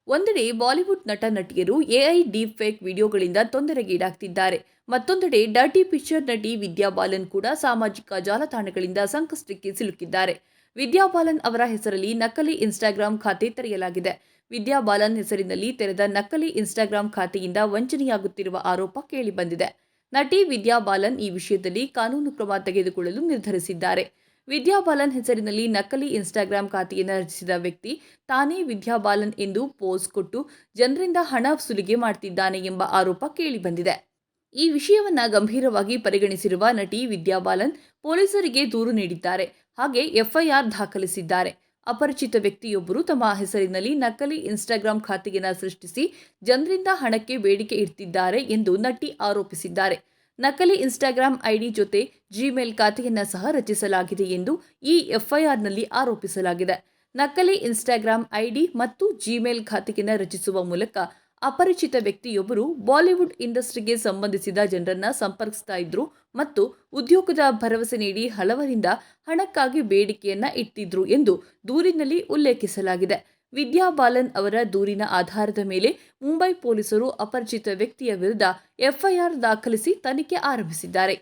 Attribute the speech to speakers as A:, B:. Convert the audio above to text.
A: ಒಂದೆಡೆ ಬಾಲಿವುಡ್ ನಟ ನಟಿಯರು ಎಐ ಡೀಪ್ ಫೇಕ್ ವಿಡಿಯೋಗಳಿಂದ ತೊಂದರೆಗೀಡಾಗ್ತಿದ್ದಾರೆ. ಮತ್ತೊಂದೆಡೆ ಡರ್ಟಿ ಪಿಕ್ಚರ್ ನಟಿ ವಿದ್ಯಾ ಬಾಲನ್ ಕೂಡ ಸಾಮಾಜಿಕ ಜಾಲತಾಣಗಳಿಂದ ಸಂಕಷ್ಟಕ್ಕೆ ಸಿಲುಕಿದ್ದಾರೆ. ವಿದ್ಯಾ ಬಾಲನ್ ಅವರ ಹೆಸರಲ್ಲಿ ನಕಲಿ ಇನ್ಸ್ಟಾಗ್ರಾಂ ಖಾತೆ ತೆರೆಯಲಾಗಿದೆ. ವಿದ್ಯಾ ಬಾಲನ್ ಹೆಸರಿನಲ್ಲಿ ತೆರೆದ ನಕಲಿ ಇನ್ಸ್ಟಾಗ್ರಾಂ ಖಾತೆಯಿಂದ ವಂಚನೆಯಾಗುತ್ತಿರುವ ಆರೋಪ ಕೇಳಿಬಂದಿದೆ. ನಟಿ ವಿದ್ಯಾ ಬಾಲನ್ ಈ ವಿಷಯದಲ್ಲಿ ಕಾನೂನು ಕ್ರಮ ತೆಗೆದುಕೊಳ್ಳಲು ನಿರ್ಧರಿಸಿದ್ದಾರೆ. ವಿದ್ಯಾ ಬಾಲನ್ ಹೆಸರಿನಲ್ಲಿ ನಕಲಿ ಇನ್ಸ್ಟಾಗ್ರಾಂ ಖಾತೆಯನ್ನು ರಚಿಸಿದ ವ್ಯಕ್ತಿ ತಾನೇ ವಿದ್ಯಾ ಬಾಲನ್ ಎಂದು ಪೋಸ್ ಕೊಟ್ಟು ಜನರಿಂದ ಹಣ ಸುಲಿಗೆ ಮಾಡ್ತಿದ್ದಾನೆ ಎಂಬ ಆರೋಪ ಕೇಳಿಬಂದಿದೆ. ಈ ವಿಷಯವನ್ನ ಗಂಭೀರವಾಗಿ ಪರಿಗಣಿಸಿರುವ ನಟಿ ವಿದ್ಯಾ ಬಾಲನ್ ಪೊಲೀಸರಿಗೆ ದೂರು ನೀಡಿದ್ದಾರೆ. ಹಾಗೆ ಎಫ್ಐಆರ್ ದಾಖಲಿಸಿದ್ದಾರೆ. ಅಪರಿಚಿತ ವ್ಯಕ್ತಿಯೊಬ್ಬರು ತಮ್ಮ ಹೆಸರಿನಲ್ಲಿ ನಕಲಿ ಇನ್ಸ್ಟಾಗ್ರಾಂ ಖಾತೆಯನ್ನು ಸೃಷ್ಟಿಸಿ ಜನರಿಂದ ಹಣಕ್ಕೆ ಬೇಡಿಕೆ ಇಡ್ತಿದ್ದಾರೆ ಎಂದು ನಟಿ ಆರೋಪಿಸಿದ್ದಾರೆ. ನಕಲಿ ಇನ್ಸ್ಟಾಗ್ರಾಂ ಐಡಿ ಜೊತೆ ಜಿಮೇಲ್ ಖಾತೆಯನ್ನು ಸಹ ರಚಿಸಲಾಗಿದೆ ಎಂದು ಈ ಎಫ್ಐಆರ್ನಲ್ಲಿ ಆರೋಪಿಸಲಾಗಿದೆ. ನಕಲಿ ಇನ್ಸ್ಟಾಗ್ರಾಂ ಐಡಿ ಮತ್ತು ಜಿಮೇಲ್ ಖಾತೆಯನ್ನು ರಚಿಸುವ ಮೂಲಕ ಅಪರಿಚಿತ ವ್ಯಕ್ತಿಯೊಬ್ಬರು ಬಾಲಿವುಡ್ ಇಂಡಸ್ಟ್ರಿಗೆ ಸಂಬಂಧಿಸಿದ ಜನರನ್ನ ಸಂಪರ್ಕಿಸ್ತಾ ಇದ್ರು ಮತ್ತು ಉದ್ಯೋಗದ ಭರವಸೆ ನೀಡಿ ಹಲವರಿಂದ ಹಣಕ್ಕಾಗಿ ಬೇಡಿಕೆಯನ್ನ ಇಟ್ಟಿದ್ರು ಎಂದು ದೂರಿನಲ್ಲಿ ಉಲ್ಲೇಖಿಸಲಾಗಿದೆ. ವಿದ್ಯಾ ಬಾಲನ್ ಅವರ ದೂರಿನ ಆಧಾರದ ಮೇಲೆ ಮುಂಬೈ ಪೊಲೀಸರು ಅಪರಿಚಿತ ವ್ಯಕ್ತಿಯ ವಿರುದ್ಧ ಎಫ್ಐಆರ್ ದಾಖಲಿಸಿ ತನಿಖೆ ಆರಂಭಿಸಿದ್ದಾರೆ.